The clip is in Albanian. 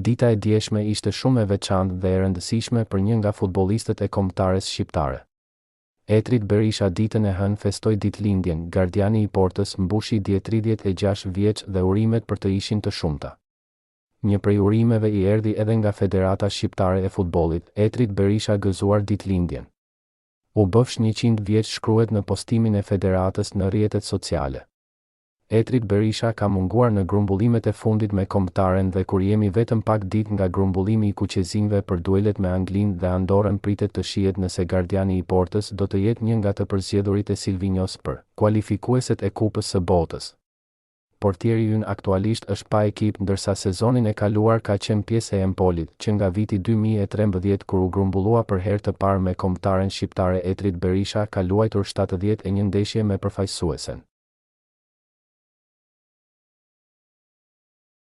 Dita e djeshme ishte shumë e veçantë dhe e rëndësishme për një nga futbollistët e kombëtares shqiptare. Etrit Berisha ditën e hënë festoi ditëlindjen, gardiani i Portës mbushi dje 36 vjeç dhe urimet për të ishin të shumta. Një prej urimeve i erdhi edhe nga Federata Shqiptare e Futbollit, Etrit Berisha gëzuar ditëlindjen. U bëfsh 100 vjeç shkruhet në postimin e Federatës në rrjetet sociale. Etrit Berisha ka munguar në grumbullimet e fundit me kombëtaren dhe kur jemi vetëm pak ditë nga grumbullimi i kuqezinjve për duelet me Anglinë dhe Andorën pritet të shihet nëse gardiani i Portës do të jetë një nga të përzgjedhurit e Silvinjos për kualifikueset e Kupës së Botës. Portieri ynë aktualisht është pa ekip ndërsa sezonin e kaluar ka qenë pjesë e Empolit, që nga viti 2013 kur u grumbullua për herë të parë me kombëtaren shqiptare Etrit Berisha ka luajtur 71 ndeshje me përfaqësuesen.